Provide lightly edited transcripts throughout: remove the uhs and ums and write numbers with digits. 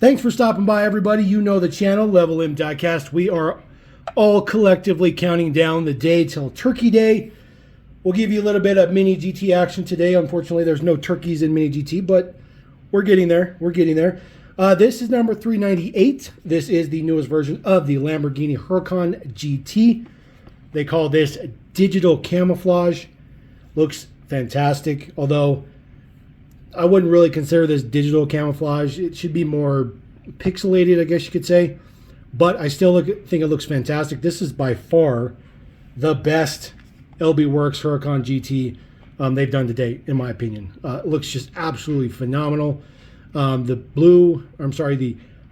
Thanks for stopping by, everybody. You know the channel, Level M Diecast. We are all collectively counting down the day till Turkey Day. We'll give you a little bit of MiniGT action today. Unfortunately, there's no turkeys in MiniGT, but we're getting there. We're getting there. This is number 398. This is the newest version of the Lamborghini Huracan GT. They call this digital camouflage. Looks fantastic, although I wouldn't really consider this digital camouflage. It should be more pixelated, I guess you could say. But I still think it looks fantastic. This is by far the best LBWK Huracan GT they've done to date, in my opinion. It looks just absolutely phenomenal. The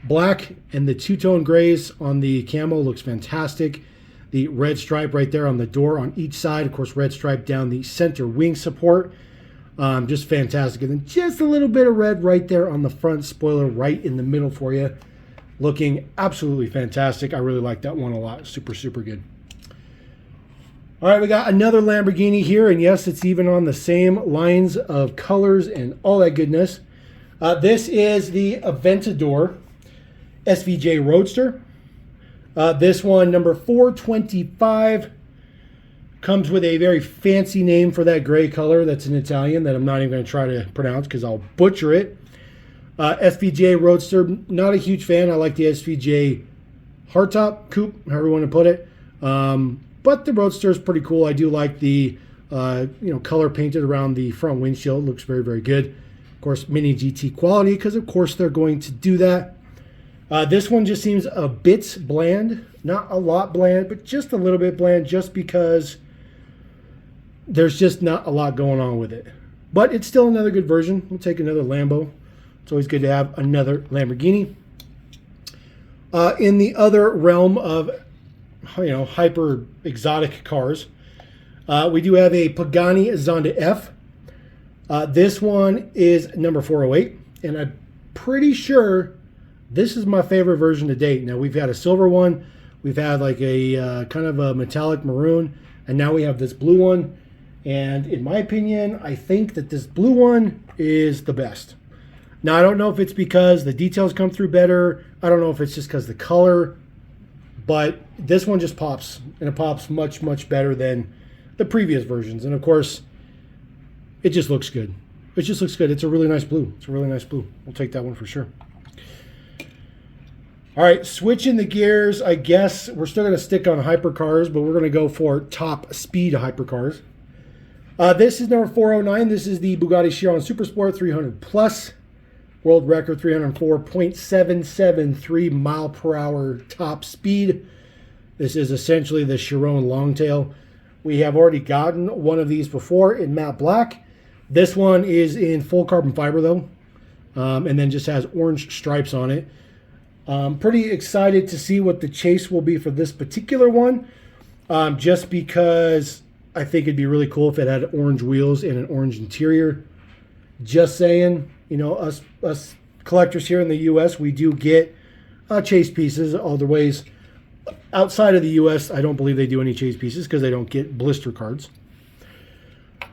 black and the two-tone grays on the camo looks fantastic. The red stripe right there on the door on each side. Of course, red stripe down the center wing support. Just fantastic. And then just a little bit of red right there on the front spoiler right in the middle for you. Looking absolutely fantastic. I really like that one a lot. Super, super good. All right, we got another Lamborghini here. And yes, it's even on the same lines of colors and all that goodness. This is the Aventador SVJ Roadster. This one, number 425, comes with a very fancy name for that gray color. That's in Italian that I'm not even going to try to pronounce because I'll butcher it. SVJ Roadster, not a huge fan. I like the SVJ hardtop coupe, however you want to put it. But the Roadster is pretty cool. I do like the color painted around the front windshield. Looks very, very good. Of course, MiniGT quality, because of course they're going to do that. This one just seems a bit bland. Not a lot bland, but just a little bit bland, just because there's just not a lot going on with it. But it's still another good version. We'll take another Lambo. It's always good to have another Lamborghini. In the other realm of hyper exotic cars, we do have a Pagani Zonda F. This one is number 408, and I'm pretty sure this is my favorite version to date. Now, we've had a silver one, we've had like a kind of a metallic maroon, and now we have this blue one. And in my opinion, I think that this blue one is the best. Now, I don't know if it's because the details come through better. I don't know if it's just because the color, but this one just pops, and it pops much, much better than the previous versions. And of course, it just looks good. It just looks good. It's a really nice blue. It's a really nice blue. We'll take that one for sure. All right, switching the gears, I guess we're still going to stick on hypercars, but we're going to go for top speed hypercars. This is number 409. This is the Bugatti Chiron Supersport 300 Plus. World record 304.773 mile per hour top speed. This is essentially the Chiron Longtail. We have already gotten one of these before in matte black. This one is in full carbon fiber though, and then just has orange stripes on it. Pretty excited to see what the chase will be for this particular one, just because I think it'd be really cool if it had orange wheels and an orange interior. Just saying, us collectors here in the U.S., we do get chase pieces all the ways. Outside of the U.S., I don't believe they do any chase pieces because they don't get blister cards.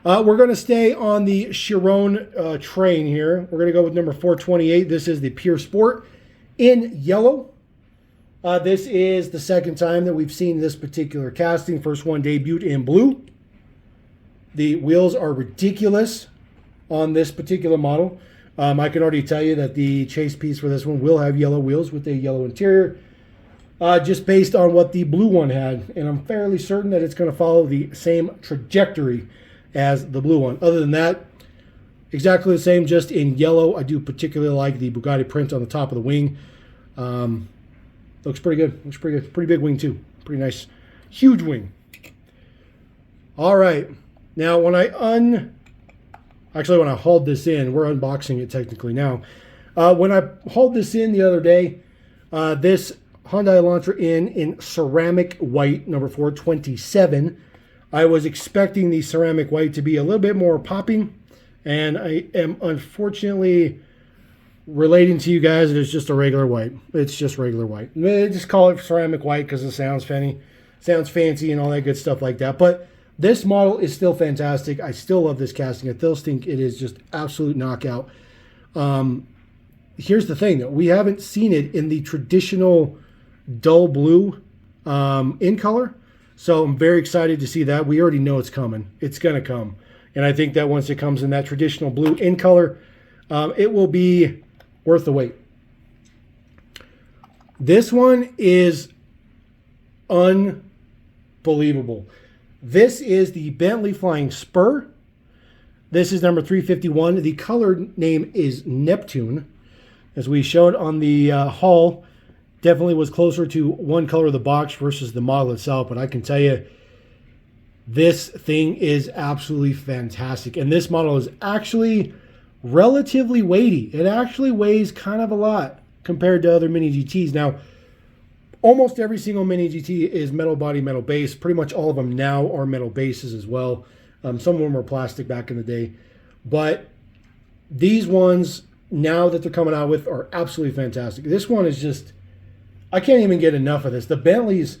We're going to stay on the Chiron train here. We're going to go with number 428. This is the Pure Sport in yellow. This is the second time that we've seen this particular casting. First one debuted in blue. The wheels are ridiculous on this particular model. I can already tell you that the chase piece for this one will have yellow wheels with a yellow interior, just based on what the blue one had. And I'm fairly certain that it's going to follow the same trajectory as the blue one. Other than that, exactly the same, just in yellow. I do particularly like the Bugatti print on the top of the wing. Looks pretty good. Looks pretty good. Pretty big wing too. Pretty nice. Huge wing. All right. Now, when I hauled this in, we're unboxing it technically now. When I hauled this in the other day, this Hyundai Elantra in ceramic white, number 427. I was expecting the ceramic white to be a little bit more popping, and I am unfortunately relating to you guys that it's just a regular white. It's just regular white. They just call it ceramic white because it sounds fancy and all that good stuff like that. But this model is still fantastic. I still love this casting. I still think it is just absolute knockout. here's the thing, though. We haven't seen it in the traditional dull blue in color. So I'm very excited to see that. We already know it's coming. It's going to come. And I think that once it comes in that traditional blue in color, it will be worth the wait. This one is unbelievable. This is the Bentley Flying Spur. This is number 351. The color name is Neptune. As we showed on the haul, definitely was closer to one color of the box versus the model itself. But I can tell you, this thing is absolutely fantastic. And this model is actually relatively weighty. It actually weighs kind of a lot compared to other Mini GTs. Now, almost every single Mini GT is metal body, metal base. Pretty much all of them now are metal bases as well. Some of them were plastic back in the day. But these ones, now that they're coming out with, are absolutely fantastic. This one is just, I can't even get enough of this. The Bentleys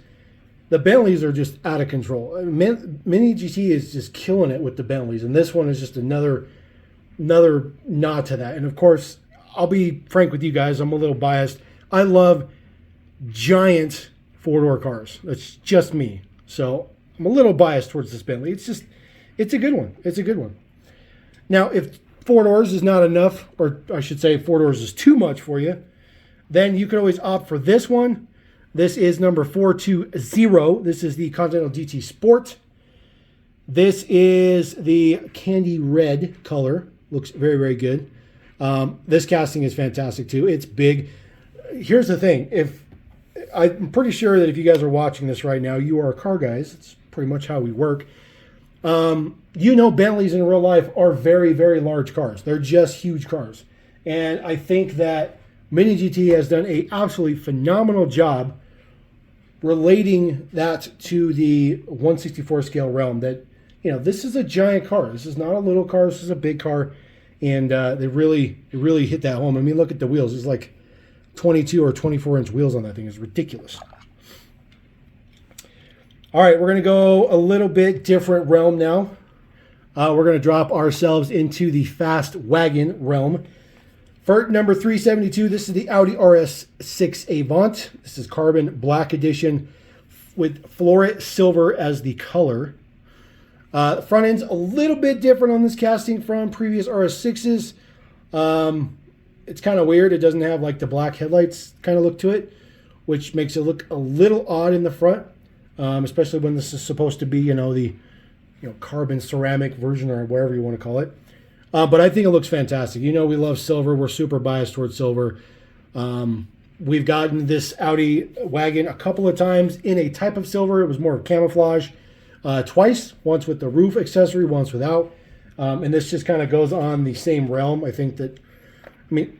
are just out of control. Mini GT is just killing it with the Bentleys. And this one is just another nod to that. And of course, I'll be frank with you guys, I'm a little biased. I love giant four-door cars. That's just me. So I'm a little biased towards this Bentley. It's a good one. It's a good one. Now, if four doors is not enough, or I should say four doors is too much for you, then you can always opt for this one. This is number 420. This is the Continental GT Sport. This is the candy red color. Looks very, very good. This casting is fantastic too. It's big. Here's the thing. I'm pretty sure that if you guys are watching this right now, you are car guys. It's pretty much how we work. You know, Bentleys in real life are very, very large cars. They're just huge cars. And I think that Mini GT has done an absolutely phenomenal job relating that to the 1/64 scale realm. That, you know, this is a giant car. This is not a little car. This is a big car. And they really hit that home. I mean, look at the wheels. It's like 22 or 24-inch wheels on that thing. It's ridiculous. All right, we're going to go a little bit different realm now. We're going to drop ourselves into the fast wagon realm. For number 372, this is the Audi RS6 Avant. This is carbon black edition with floret silver as the color. The front end's a little bit different on this casting from previous RS6s. It's kind of weird. It doesn't have like the black headlights kind of look to it, which makes it look a little odd in the front, especially when this is supposed to be, the carbon ceramic version or whatever you want to call it. But I think it looks fantastic. We love silver. We're super biased towards silver. We've gotten this Audi wagon a couple of times in a type of silver. It was more of camouflage. Twice, once with the roof accessory, once without. And this just kind of goes on the same realm. I think that,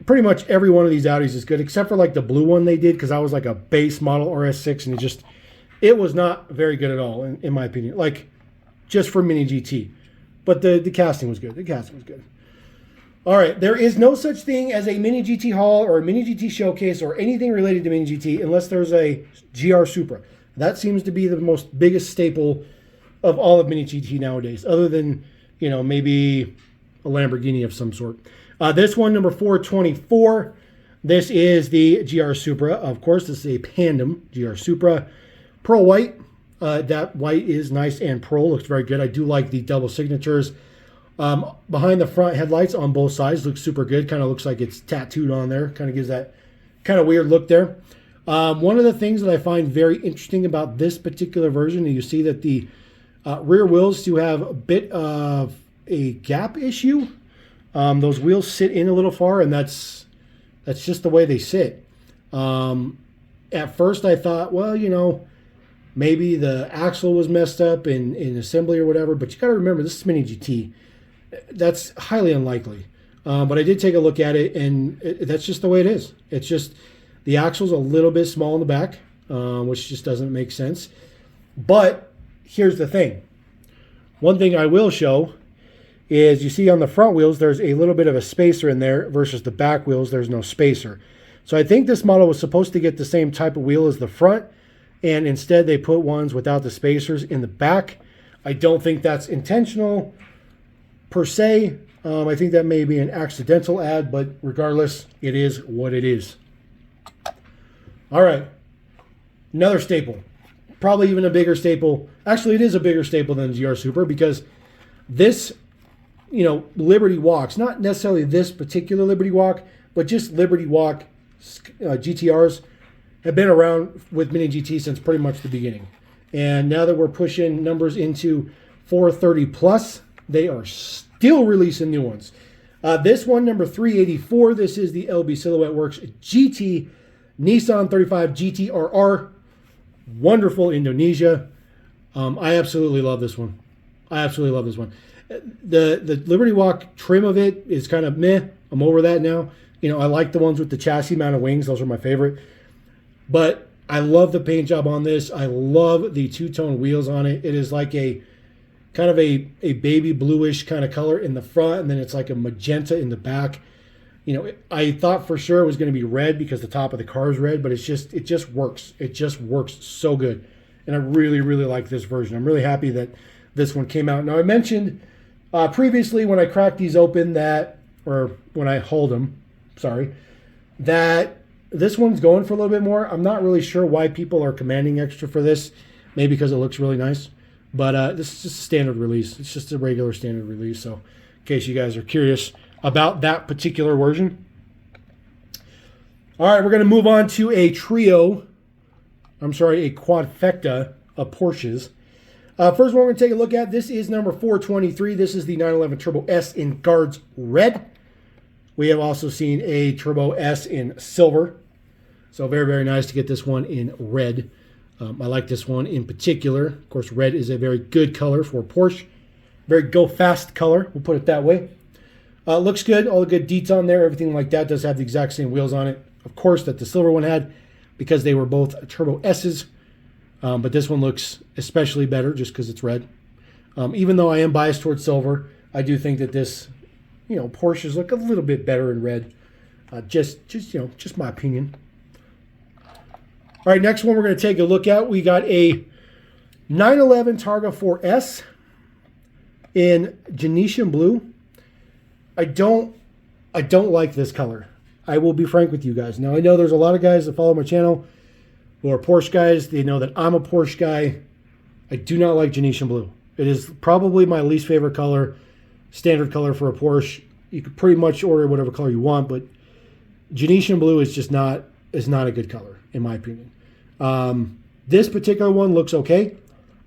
pretty much every one of these Audis is good, except for like the blue one they did, because that was like a base model RS6, and it was not very good at all, in my opinion. Like, just for Mini GT. But the casting was good. The casting was good. All right, there is no such thing as a Mini GT haul or a Mini GT showcase or anything related to Mini GT unless there's a GR Supra. That seems to be the most biggest staple of all of Mini GT nowadays, other than, maybe a Lamborghini of some sort. This one, number 424, this is the GR Supra. Of course, this is a Pandem GR Supra. Pearl white. That white is nice and pearl. Looks very good. I do like the double signatures. Behind the front headlights on both sides looks super good. Kind of looks like it's tattooed on there. Kind of gives that kind of weird look there. One of the things that I find very interesting about this particular version, and you see that the rear wheels do have a bit of a gap issue. Those wheels sit in a little far, and that's just the way they sit. At first I thought, well, maybe the axle was messed up in assembly or whatever, but you got to remember, this is Mini GT. That's highly unlikely. But I did take a look at it, and that's just the way it is. It's just the axle's a little bit small in the back, which just doesn't make sense. But here's the thing. One thing I will show is, you see on the front wheels, there's a little bit of a spacer in there versus the back wheels, there's no spacer. So I think this model was supposed to get the same type of wheel as the front, and instead they put ones without the spacers in the back. I don't think that's intentional per se. I think that may be an accidental ad, but regardless, it is what it is. All right. Another staple. Probably even a bigger staple. Actually, it is a bigger staple than GR Super because this, Liberty Walks, not necessarily this particular Liberty Walk, but just Liberty Walk GTRs have been around with MiniGT since pretty much the beginning. And now that we're pushing numbers into 430 plus, they are still releasing new ones. This one, number 384, this is the LB Silhouette Works GT Nissan 35 GT-RR. Wonderful Indonesia. I absolutely love this one. The Liberty Walk trim of it is kind of meh. I'm over that now. I like the ones with the chassis mounted wings. Those are my favorite. But I love the paint job on this. I love the two-tone wheels on it. It is like a kind of a baby bluish kind of color in the front, and then it's like a magenta in the back. I thought for sure it was going to be red because the top of the car is red, but it just works. It just works so good. And I really, really like this version. I'm really happy that this one came out. Now, I mentioned previously when I cracked these open or when I hauled them, that this one's going for a little bit more. I'm not really sure why people are commanding extra for this. Maybe because it looks really nice. But this is just a standard release. It's just a regular standard release. So in case you guys are curious about that particular version. All right, we're going to move on to a quadfecta of Porsches. First one we're going to take a look at, this is number 423. This is the 911 Turbo S in Guards Red. We have also seen a Turbo S in silver. So very, very nice to get this one in red. I like this one in particular. Of course, red is a very good color for Porsche. Very go-fast color, we'll put it that way. Looks good, all the good deets on there, everything like that. Does have the exact same wheels on it, of course, that the silver one had because they were both Turbo S's. But this one looks especially better just because it's red. Even though I am biased towards silver, I do think that this, Porsches look a little bit better in red. Just my opinion. All right, next one we're going to take a look at. We got a 911 Targa 4S in Genesian blue. I don't like this color. I will be frank with you guys. Now, I know there's a lot of guys that follow my channel who are Porsche guys. They know that I'm a Porsche guy. I do not like Genesian blue. It is probably my least favorite color, standard color for a Porsche. You could pretty much order whatever color you want, but Genesian blue is not a good color, in my opinion. This particular one looks okay.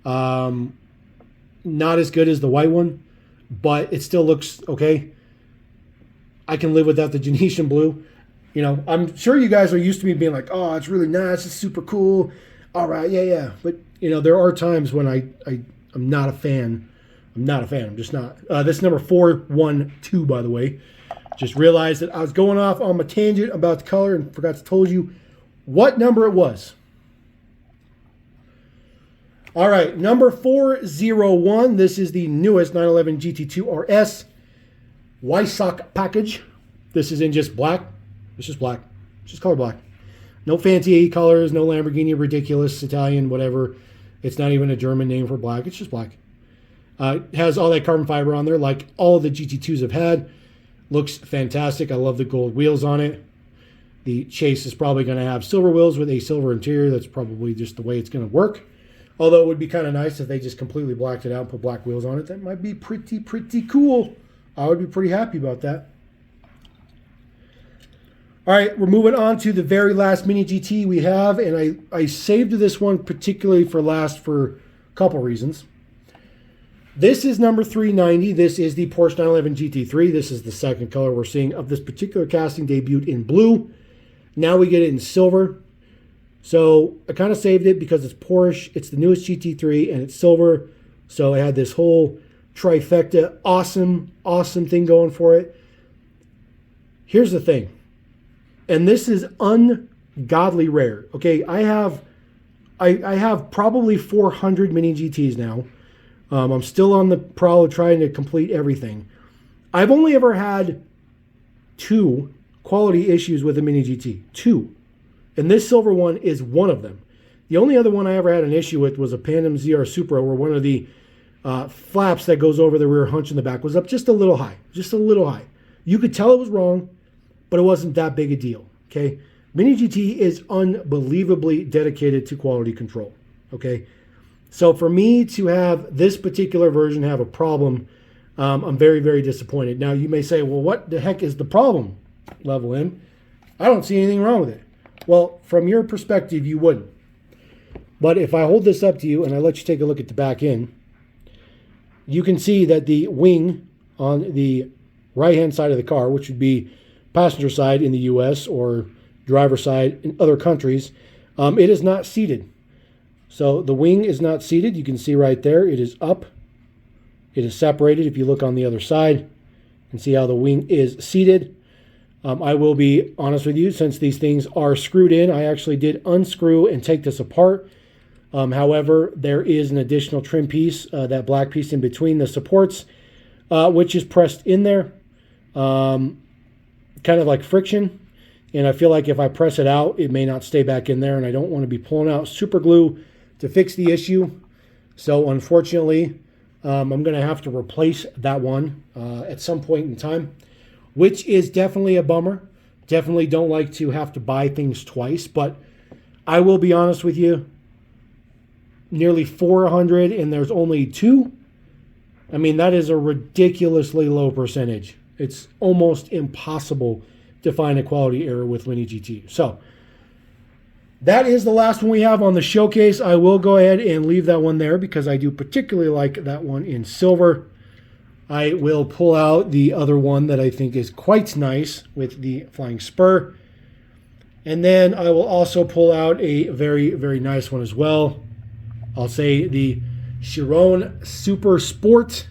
Not as good as the white one, but it still looks okay. I can live without the Genesian blue. I'm sure you guys are used to me being like, oh, it's really nice, it's super cool. All right, yeah. But, there are times when I'm not a fan. I'm just not. This number 412, by the way. Just realized that I was going off on my tangent about the color and forgot to tell you what number it was. All right, number 401. This is the newest 911 GT2 RS Weissach package. This is in just black. It's just black. It's just color black. No fancy colors, no Lamborghini, ridiculous, Italian, whatever. It's not even a German name for black. It's just black. It has all that carbon fiber on there like all of the GT2s have had. Looks fantastic. I love the gold wheels on it. The chase is probably going to have silver wheels with a silver interior. That's probably just the way it's going to work. Although it would be kind of nice if they just completely blacked it out and put black wheels on it. That might be pretty cool. I would be pretty happy about that. All right, we're moving on to the very last Mini GT we have, and I saved this one particularly for last for a couple reasons. This is number 390. This is the Porsche 911 GT3. This is the second color we're seeing of this particular casting, debuted in blue. Now we get it in silver. So I kind of saved it because it's Porsche, it's the newest GT3, and it's silver. So I had this whole trifecta, awesome thing going for it. Here's the thing. And this is ungodly rare. Okay, I have probably 400 Mini GTs now. I'm still on the prowl of trying to complete everything. I've only ever had 2 quality issues with a Mini GT. 2. And this silver one is one of them. The only other one I ever had an issue with was a Pandem ZR Supra, where one of the flaps that goes over the rear hunch in the back was up just a little high, just a little high. You could tell it was wrong, but it wasn't that big a deal, okay? MiniGT is unbelievably dedicated to quality control, okay? So for me to have this particular version have a problem, I'm very, very disappointed. Now, you may say, well, what the heck is the problem, Level M? I don't see anything wrong with it. Well, from your perspective, you wouldn't. But if I hold this up to you and I let you take a look at the back end, you can see that the wing on the right-hand side of the car, which would be passenger side in the U.S. or driver side in other countries, it is not seated. So the wing is not seated. You can see right there, it is up. It is separated. If you look on the other side and see how the wing is seated. I will be honest with you, since these things are screwed in, I actually did unscrew and take this apart. However, there is an additional trim piece, that black piece in between the supports, which is pressed in there, kind of like friction. And I feel like if I press it out, it may not stay back in there, and I don't want to be pulling out super glue to fix the issue. So unfortunately, I'm going to have to replace that one at some point in time, which is definitely a bummer. Definitely don't like to have to buy things twice, but I will be honest with you, nearly 400 and there's only 2. I mean, that is a ridiculously low percentage. It's almost impossible to find a quality error with MiniGT. So that is the last one we have on the showcase. I will go ahead and leave that one there because I do particularly like that one in silver. I will pull out the other one that I think is quite nice with the flying spur. And then I will also pull out a very, very nice one as well. I'll say the Chiron Super Sport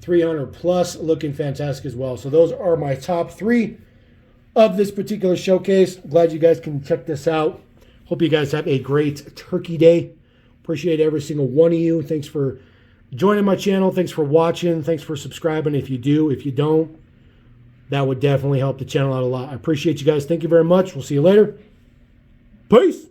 300 Plus, looking fantastic as well. So those are my top 3 of this particular showcase. Glad you guys can check this out. Hope you guys have a great Turkey Day. Appreciate every single one of you. Thanks for joining my channel. Thanks for watching. Thanks for subscribing if you do. If you don't, that would definitely help the channel out a lot. I appreciate you guys. Thank you very much. We'll see you later. Peace.